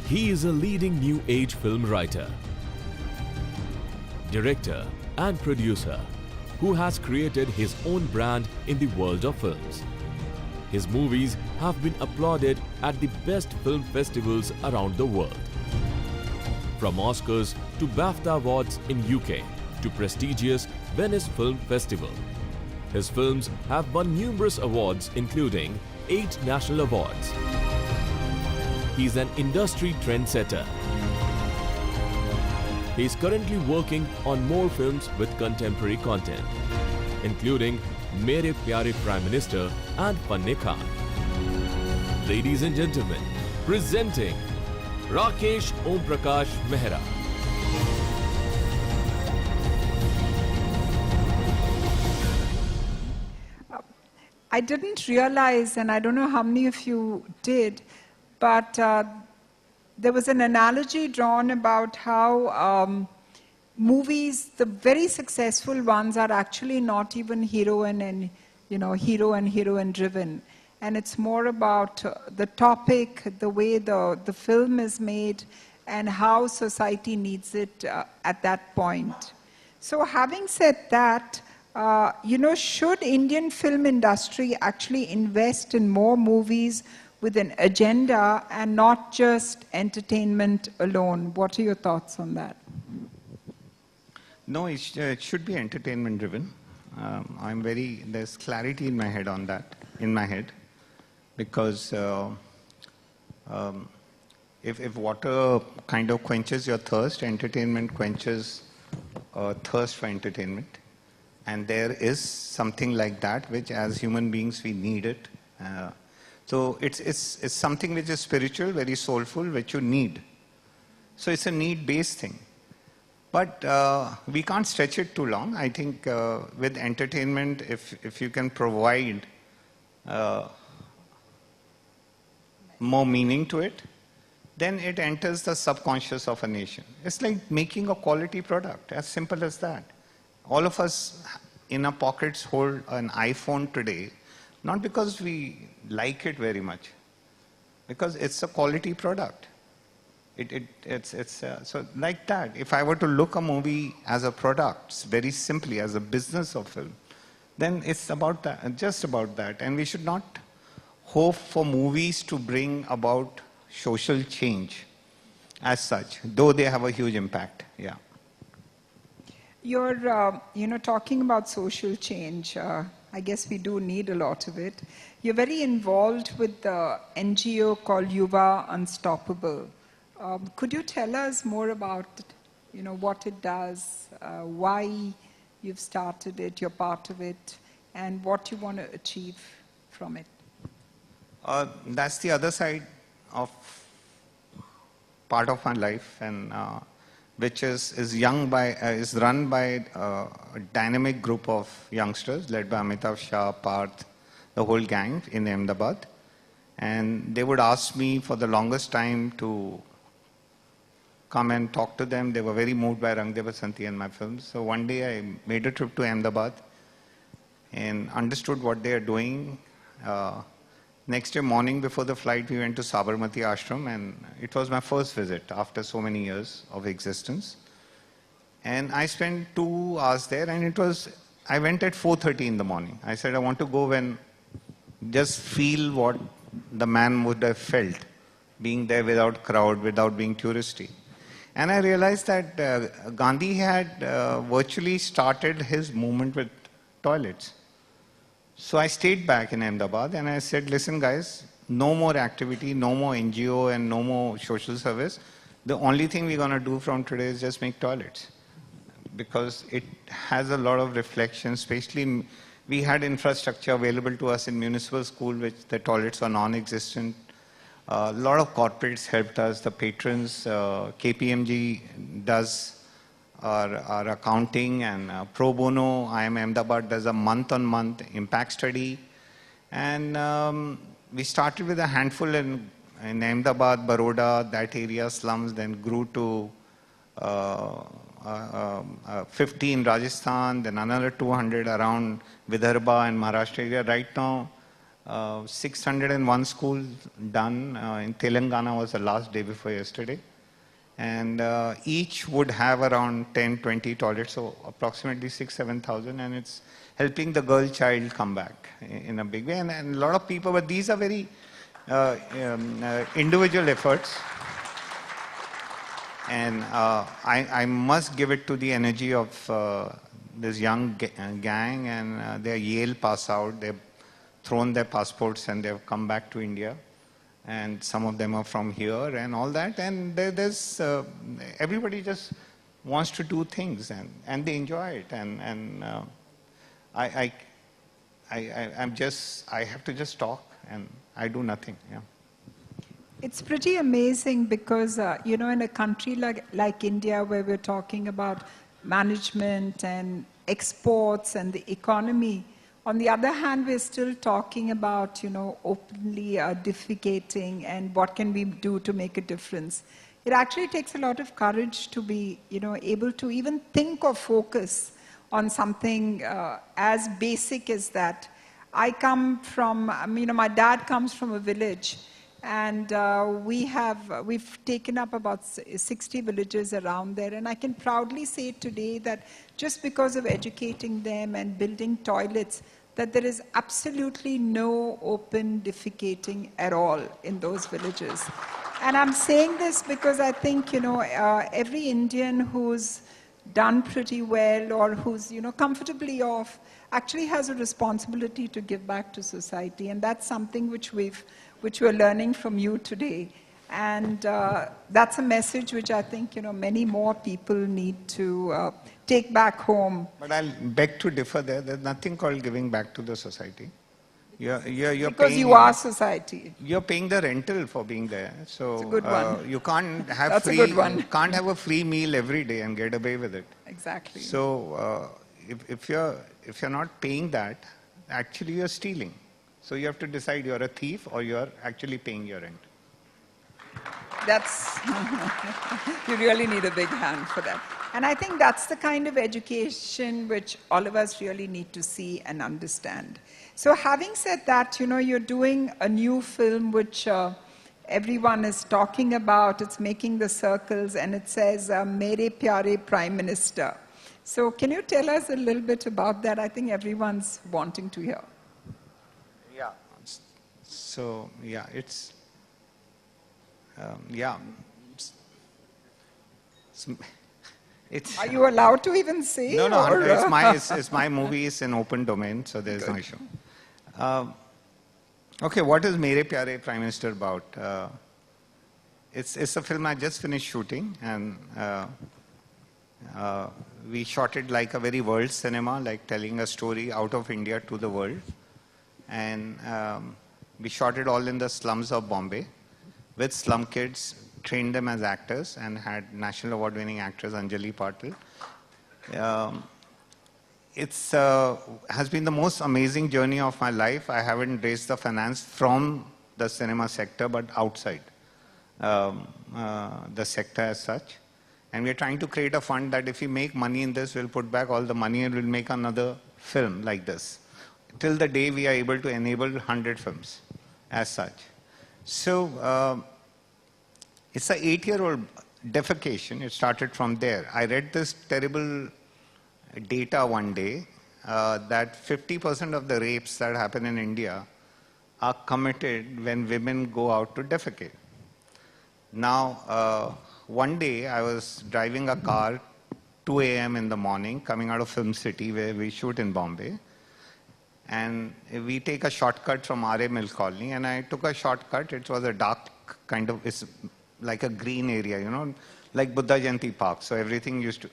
He is a leading new age film writer, director and producer who has created his own brand in the world of films. His movies have been applauded at the best film festivals around the world. From Oscars to BAFTA Awards in UK to prestigious Venice Film Festival. His films have won numerous awards including 8 national awards. He is an industry trendsetter. He is currently working on more films with contemporary content, including Mere Pyare Prime Minister and Fanne Khan. Ladies and gentlemen, presenting Rakeysh Omprakash Mehra. I didn't realize, and I don't know how many of you did, but there was an analogy drawn about how movies, the very successful ones, are actually not even hero and heroine driven, and it's more about the topic, the way the film is made, and how society needs it at that point. So, having said that, should Indian film industry actually invest in more movies with an agenda and not just entertainment alone? What are your thoughts on that? No, it should be entertainment driven. There's clarity in my head on that, because if water kind of quenches your thirst, entertainment quenches thirst for entertainment. And there is something like that, which as human beings, we need it. So it's something which is spiritual, very soulful, which you need. So it's a need-based thing. But we can't stretch it too long. I think with entertainment, if you can provide more meaning to it, then it enters the subconscious of a nation. It's like making a quality product, as simple as that. All of us in our pockets hold an iPhone today, not because we like it very much, because it's a quality product. So like that, if I were to look a movie as a product, very simply as a business of film, then it's about that, just about that. And we should not hope for movies to bring about social change as such, though they have a huge impact. Yeah. You're, talking about social change. I guess we do need a lot of it. You're very involved with the NGO called Yuva Unstoppable. Could you tell us more about, what it does, why you've started it, you're part of it, and what you want to achieve from it? That's the other side of part of my life, and which is run by a dynamic group of youngsters led by Amitav Shah, Parth, the whole gang in Ahmedabad. And they would ask me for the longest time to come and talk to them. They were very moved by Rang De Basanti and my films. So one day I made a trip to Ahmedabad and understood what they are doing. Next day morning before the flight, we went to Sabarmati Ashram, and it was my first visit after so many years of existence. And I spent 2 hours there, and I went at 4:30 in the morning. I said, I want to go and just feel what the man would have felt being there without crowd, without being touristy. And I realized that Gandhi had virtually started his movement with toilets. So I stayed back in Ahmedabad and I said, listen guys, no more activity, no more NGO and no more social service. The only thing we're going to do from today is just make toilets. Because it has a lot of reflection, especially we had infrastructure available to us in municipal school, which the toilets were non-existent. A lot of corporates helped us, the patrons, KPMG does our accounting, and pro bono, AIMA Ahmedabad does a month-on-month impact study. And we started with a handful in Ahmedabad, Baroda, that area, slums, then grew to 50 in Rajasthan, then another 200 around Vidarbha and Maharashtra area. Right now, 601 schools done. In Telangana was the last day before yesterday. And each would have around 10, 20 toilets, so approximately 7,000, and it's helping the girl child come back in a big way. And a lot of people, but these are very individual efforts. And I must give it to the energy of this young gang, and they're Yale pass out. They've thrown their passports and they've come back to India. And some of them are from here and all that. And there's everybody just wants to do things, and they enjoy it. And I have to just talk, and I do nothing. Yeah. It's pretty amazing because, in a country like India, where we're talking about management and exports and the economy, on the other hand, we're still talking about, openly defecating and what can we do to make a difference. It actually takes a lot of courage to be, able to even think or focus on something as basic as that. I come from, my dad comes from a village, and we've taken up about 60 villages around there, and I can proudly say today that just because of educating them and building toilets, that there is absolutely no open defecating at all in those villages. And I'm saying this because I think, every Indian who's done pretty well or who's, comfortably off actually has a responsibility to give back to society. And that's something which we're learning from you today. And that's a message which I think, many more people need to take back home. But I'll beg to differ there. There's nothing called giving back to the society. You're because paying, you are society. You're paying the rental for being there. So it's a good one. You can't have That's free. a good one. You can't have a free meal every day and get away with it. Exactly. So if you're not paying that, actually you're stealing. So you have to decide you're a thief or you're actually paying your rent. That's, you really need a big hand for that. And I think that's the kind of education which all of us really need to see and understand. So having said that, you're doing a new film which everyone is talking about. It's making the circles, and it says, Mere Pyare Prime Minister. So can you tell us a little bit about that? I think everyone's wanting to hear. Yeah. So, yeah, it's... Are you allowed to even say? No, it's my movie. It's in open domain, so there's no issue. Okay, what is Mere Pyare Prime Minister about? It's a film I just finished shooting, and we shot it like a very world cinema, like telling a story out of India to the world. And we shot it all in the slums of Bombay with slum kids, trained them as actors, and had national award-winning actress Anjali Patil. It's has been the most amazing journey of my life. I haven't raised the finance from the cinema sector, but outside the sector as such. And we're trying to create a fund that if we make money in this, we'll put back all the money and we'll make another film like this. Till the day we are able to enable 100 films as such. So it's an 8-year-old defecation. It started from there. I read this terrible data one day that 50% of the rapes that happen in India are committed when women go out to defecate. Now, one day I was driving a car 2 a.m. in the morning coming out of Film City where we shoot in Bombay. And we take a shortcut from R.A. Mill Colony, and I took a shortcut. It was a dark kind of, it's like a green area, like Buddha Jayanti Park. So everything used to,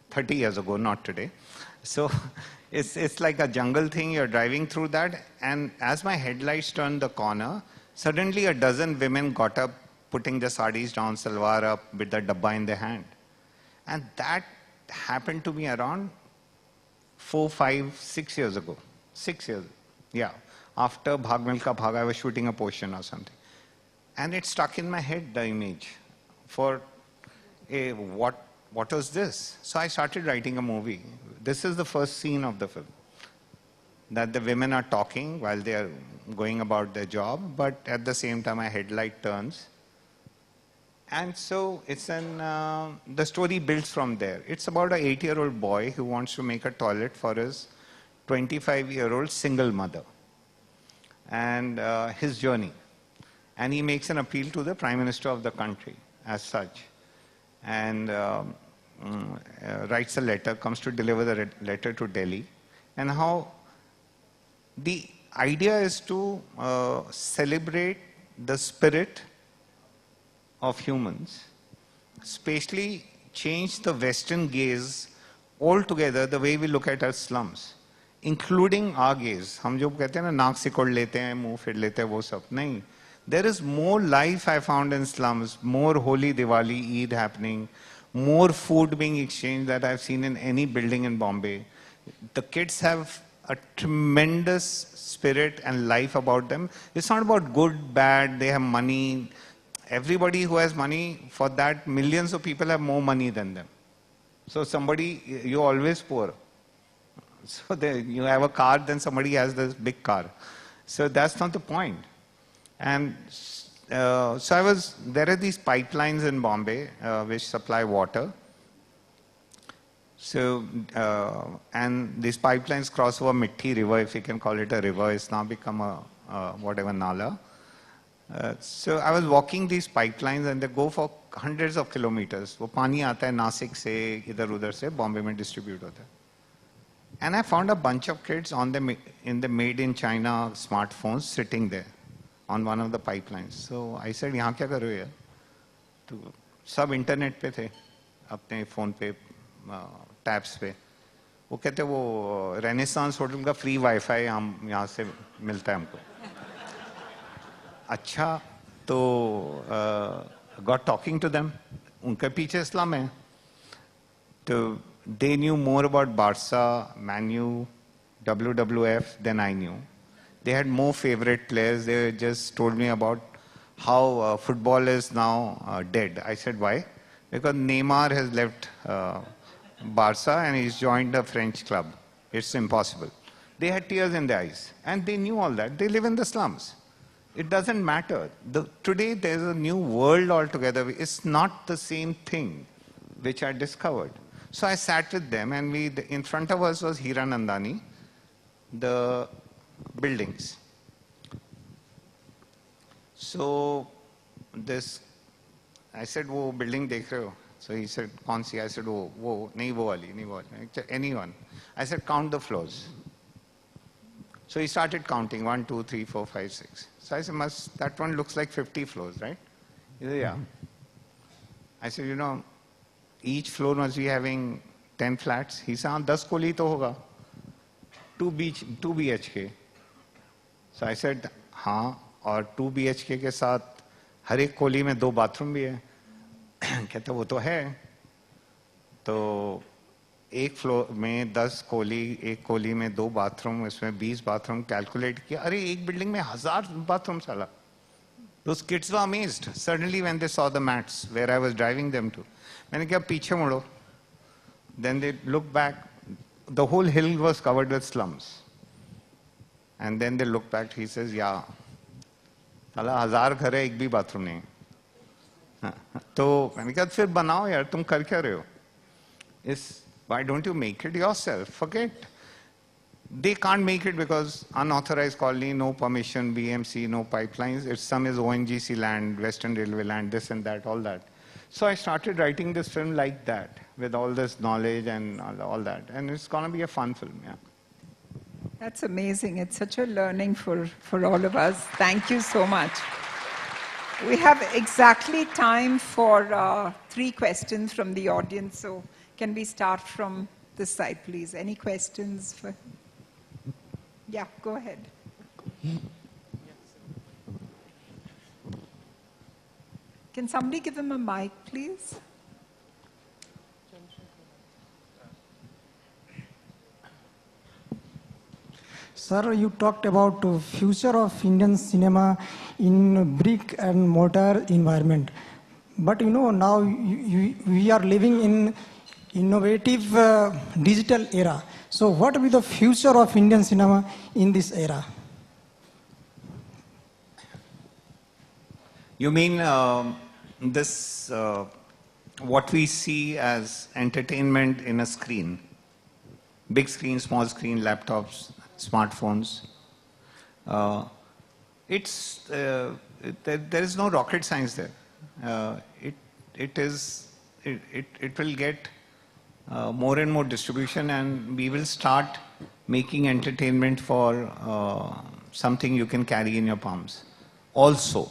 30 years ago, not today. So it's like a jungle thing. You're driving through that, and as my headlights turned the corner, suddenly a dozen women got up, putting the sarees down, salwar up, with the dabba in their hand. And that happened to me around 4, 5, 6 years ago. 6 years, yeah. After Bhag Milka Bhag, I was shooting a portion or something. And it stuck in my head, the image, for what was this? So I started writing a movie. This is the first scene of the film. that the women are talking while they are going about their job, but at the same time a headlight turns. And so it's the story builds from there. It's about an 8-year-old boy who wants to make a toilet for his 25-year-old single mother and his journey. And he makes an appeal to the Prime Minister of the country as such. And writes a letter, comes to deliver the letter to Delhi. And how the idea is to celebrate the spirit of humans, especially change the Western gaze altogether, the way we look at our slums, including our gaze. हम जो कहते हैं ना नाक सिकोड़ लेते हैं, मुंह फिर लेते हैं, वो सब नहीं. There is more life I found in slums, more Holi, Diwali, Eid happening, more food being exchanged that I've seen in any building in Bombay. The kids have a tremendous spirit and life about them. It's not about good, bad, they have money. Everybody who has money, for that, millions of people have more money than them. So somebody, you're always poor. So you have a car, then somebody has this big car. So that's not the point. And so there are these pipelines in Bombay which supply water. So, and these pipelines cross over Mithi River, if you can call it a river. It's now become a whatever nala. So I was walking these pipelines and they go for hundreds of kilometers. वो पानी आता है नासिक से इधर उधर से बॉम्बे में distribute होता है. And I found a bunch of kids in the made in China smartphones sitting there on one of the pipelines. So I said, यहाँ क्या कर रहे हो यार? तो सब इंटरनेट पे थे, अपने फोन पे टैब्स पे. वो कहते वो रेनेसांस होटल का फ्री वाईफाई हम यहाँ से मिलता है हमको. अच्छा, तो got talking to them. उनके पीछे इस्लाम है. तो they knew more about Barca, Man U, WWF than I knew. They had more favorite players. They just told me about how football is now dead. I said, why? Because Neymar has left Barca and he's joined a French club. It's impossible. They had tears in their eyes. And they knew all that. They live in the slums. It doesn't matter. Today there's a new world altogether. It's not the same thing which I discovered. So I sat with them and in front of us was Hiranandani, the buildings. So I said, wo building dekh rahe ho? So he said, kaun si? I said, wo, nahi wo wali, nahi wo wali. Anyone. I said, count the floors. So he started counting, 1, 2, 3, 4, 5, 6. So I said, that one looks like 50 floors, right? He said, yeah. I said, you know, each floor must be having 10 flats. He said, 10 koli to hoga. 2 BHK. So I said, हाँ, और 2 BHK के साथ हर एक कोली में 2 bathroom भी है. कहते वो तो है. तो एक फ्लोर में 10 कोली, एक कोली में 2 बाथरूम, इसमें 20 बाथरूम कैलकुलेट किया. अरे एक बिल्डिंग में 1000 बाथरूम साला. Those kids were amazed suddenly when they saw the mats where I was driving them to. मैंने कहा पीछे मुड़ो. Then they looked back. The whole hill was covered with slums. And then they looked back. He says, yeah, साला 1000 घर है, एक भी bathroom नहीं. तो मैंने कहा फिर बनाओ यार, तुम कर क्या रहे हो? Why don't you make it yourself? Forget. They can't make it because unauthorized colony, no permission, BMC, no pipelines. Some is ONGC land, Western Railway land, this and that, all that. So I started writing this film like that, with all this knowledge and all that. And it's going to be a fun film, yeah. That's amazing. It's such a learning for all of us. Thank you so much. We have exactly time for 3 questions from the audience. So can we start from this side, please? Any questions? Yeah, go ahead. Can somebody give him a mic, please? Sir, you talked about the future of Indian cinema in brick and mortar environment. But you know, now we are living in innovative digital era. So what will be the future of Indian cinema in this era? You mean this, what we see as entertainment in a screen? Big screen, small screen, laptops, smartphones. There is no rocket science there. It will get more and more distribution, and we will start making entertainment for something you can carry in your palms. Also,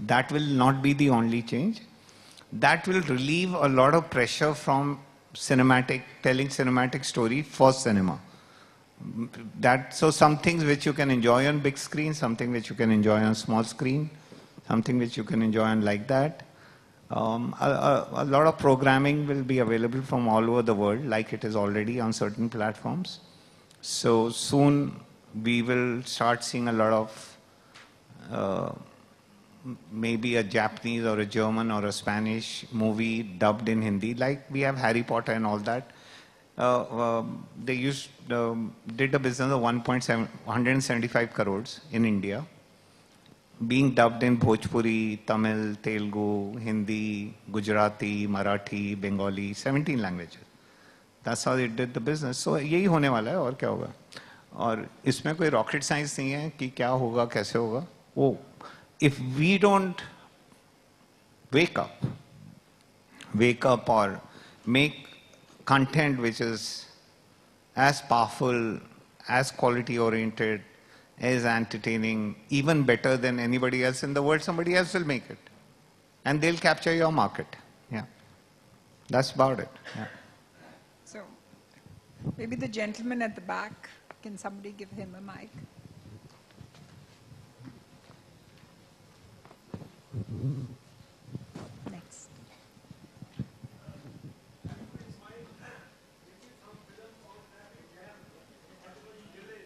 that will not be the only change. That will relieve a lot of pressure from telling cinematic story for cinema. So some things which you can enjoy on big screen, something which you can enjoy on small screen, something which you can enjoy on like that. A lot of programming will be available from all over the world, like it is already on certain platforms. So soon we will start seeing a lot of maybe a Japanese or a German or a Spanish movie dubbed in Hindi, like we have Harry Potter and all that. They did a business of 175 crores in India, being dubbed in Bhojpuri, Tamil, Telugu, Hindi, Gujarati, Marathi, Bengali, 17 languages. That's how they did the business. So यही होने वाला है, और क्या होगा? और इसमें कोई rocket science नहीं है कि क्या होगा, कैसे होगा. वो, if we don't wake up or make content which is as powerful, as quality oriented, as entertaining, even better than anybody else in the world, somebody else will make it. And they'll capture your market. Yeah. That's about it. Yeah. So, maybe the gentleman at the back, can somebody give him a mic? Next.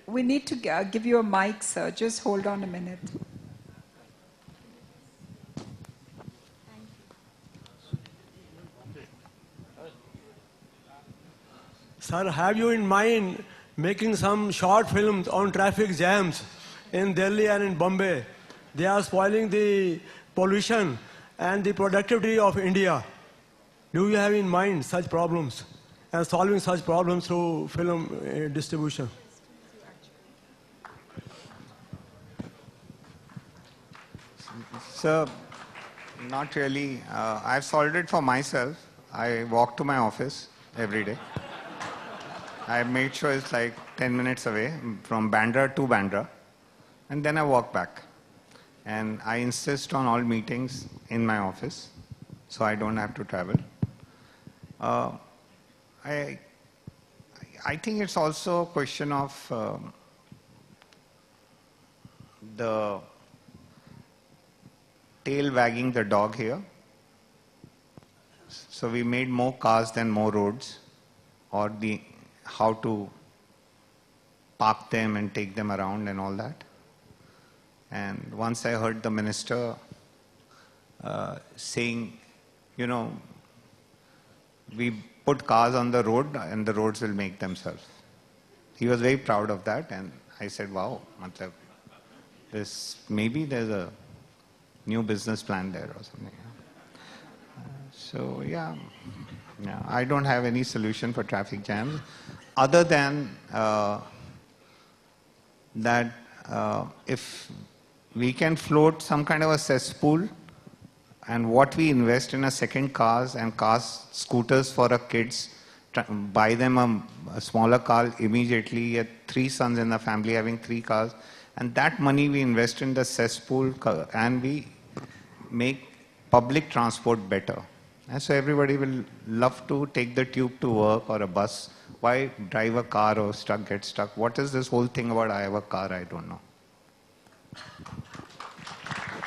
We need to give you a mic, sir. Just hold on a minute. Sir, have you in mind making some short films on traffic jams in Delhi and in Bombay? They are spoiling the pollution and the productivity of India. Do you have in mind such problems and solving such problems through film distribution? So, not really. I've solved it for myself. I walk to my office every day. I made sure it's like 10 minutes away from Bandra to Bandra. And then I walk back. And I insist on all meetings in my office, so I don't have to travel. I think it's also a question of the tail wagging the dog here. So we made more cars than more roads, or how to park them and take them around and all that. And once I heard the minister saying, you know, we put cars on the road and the roads will make themselves. He was very proud of that, and I said, wow, maybe there's a new business plan there or something. So yeah, I don't have any solution for traffic jams other than that if we can float some kind of a cesspool, and what we invest in a second cars and scooters for our kids, buy them a smaller car immediately, get 3 sons in the family having 3 cars, and that money we invest in the cesspool and we make public transport better. And so everybody will love to take the tube to work or a bus. Why drive a car or get stuck? What is this whole thing about I have a car? I don't know.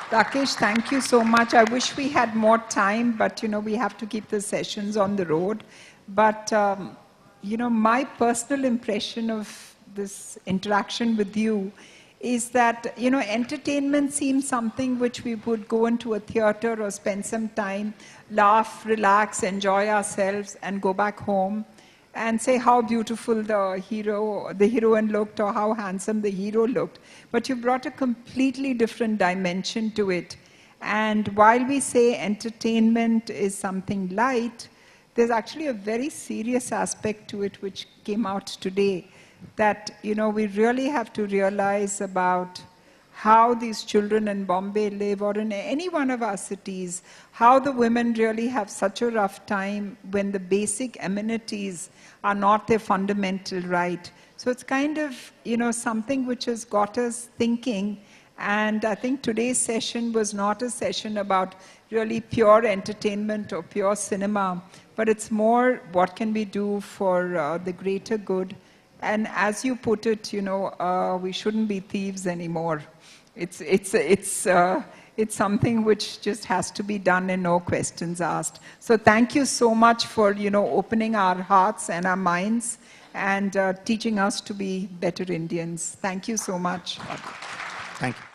Rakeysh, thank you so much. I wish we had more time, but we have to keep the sessions on the road. But my personal impression of this interaction with you is that, you know, entertainment seems something which we would go into a theater or spend some time, laugh, relax, enjoy ourselves, and go back home and say how beautiful the heroine looked or how handsome the hero looked. But you brought a completely different dimension to it. And while we say entertainment is something light, there's actually a very serious aspect to it which came out today, that, you know, we really have to realize about how these children in Bombay live, or in any one of our cities, how the women really have such a rough time when the basic amenities are not their fundamental right. So it's kind of, you know, something which has got us thinking. And I think today's session was not a session about really pure entertainment or pure cinema, but it's more what can we do for the greater good. And as you put it, you know, we shouldn't be thieves anymore. It's something which just has to be done and no questions asked. So thank you so much for, you know, opening our hearts and our minds and teaching us to be better Indians. Thank you so much. Thank you.